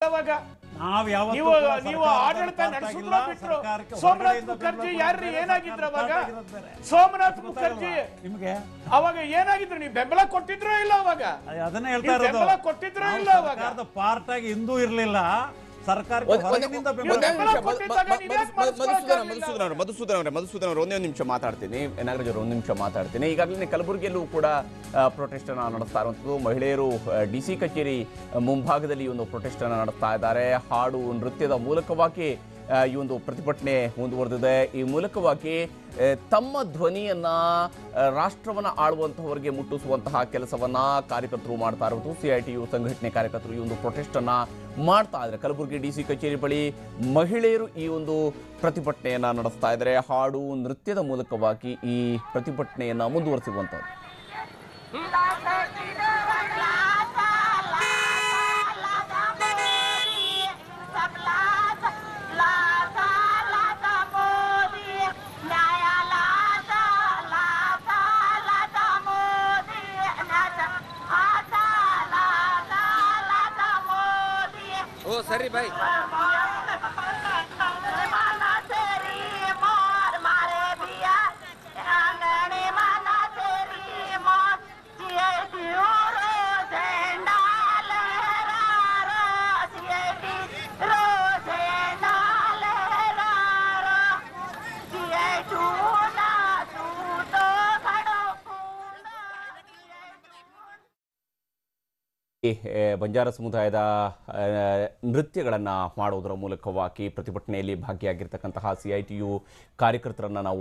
ಅವಾಗ ನೀವು ಆಡಳಿತ ನಡೆಸಿದ್ರು ಬಿಟ್ರು ಸೋಮನಾಥ್ ಮುಖರ್ಜಿ ಯಾರ್ರಿ ಏನಾಗಿದ್ರು ಅವಾಗ ಸೋಮನಾಥ್ ಮುಖರ್ಜಿ ನಿಮ್ಗೆ ಅವಾಗ ಏನಾಗಿದ್ರು ನೀವು ಬೆಂಬಲ ಕೊಟ್ಟಿದ್ರು ಇಲ್ಲ ಅವಾಗ ಅದನ್ನ ಹೇಳ್ತಾ ಇರೋದು ಬೆಂಬಲ ಕೊಟ್ಟಿದ್ರು ಇಲ್ಲ ಅವಾಗ ಪಾರ್ಟ್ ಆಗಿ ಹಿಂದೂ ಇರ್ಲಿಲ್ಲ ಮಧುಸೂದನ್ ಅವರೇ ಒಂದೇ ನಿಮಿಷ ಮಾತಾಡ್ತೀನಿ ನಾಗರಾಜ್ ಅವರು ಒಂದು ನಿಮಿಷ ಮಾತಾಡ್ತೀನಿ ಈಗಾಗಲೇ ಕಲಬುರಗಿಯಲ್ಲೂ ಕೂಡ ಪ್ರೊಟೆಸ್ಟ್ ಅನ್ನ ನಡೆಸ್ತಾ ಇರುವಂಥದ್ದು ಮಹಿಳೆಯರು DC ಕಚೇರಿ ಮುಂಭಾಗದಲ್ಲಿ ಈ ಒಂದು ಪ್ರೊಟೆಸ್ಟ್ ಅನ್ನ ನಡೆಸ್ತಾ ಇದ್ದಾರೆ ಹಾಡು ನೃತ್ಯದ ಮೂಲಕವಾಗಿ ಈ ಒಂದು ಪ್ರತಿಭಟನೆ ಮುಂದುವರೆದಿದೆ ಈ ಮೂಲಕವಾಗಿ ತಮ್ಮ ಧ್ವನಿಯನ್ನ ರಾಷ್ಟ್ರವನ್ನ ಆಳುವಂತಹವರಿಗೆ ಮುಟ್ಟಿಸುವಂತಹ ಕೆಲಸವನ್ನ ಕಾರ್ಯಕರ್ತರು ಮಾಡ್ತಾ ಇರುವುದು CITU ಸಂಘಟನೆ ಕಾರ್ಯಕರ್ತರು ಈ ಒಂದು ಪ್ರೊಟೆಸ್ಟ್ ಅನ್ನ ಮಾಡ್ತಾ ಇದ್ದಾರೆ ಕಲಬುರಗಿ DC ಕಚೇರಿ ಬಳಿ ಮಹಿಳೆಯರು ಈ ಒಂದು ಪ್ರತಿಭಟನೆಯನ್ನ ನಡೆಸ್ತಾ ಇದ್ದಾರೆ ಹಾಡು ನೃತ್ಯದ ಮೂಲಕವಾಗಿ ಈ ಪ್ರತಿಭಟನೆಯನ್ನ ಮುಂದುವರಿಸುವಂತದ್ದು सरी भाई ಬಂಜಾರ ಸಮುದಾಯದ ನೃತ್ಯಗಳನ್ನು ಮಾಡುವುದರ ಮೂಲಕವಾಗಿ ಪ್ರತಿಭಟನೆಯಲ್ಲಿ ಭಾಗಿಯಾಗಿರ್ತಕ್ಕಂತಹ CITU ಕಾರ್ಯಕರ್ತರನ್ನು ನಾವು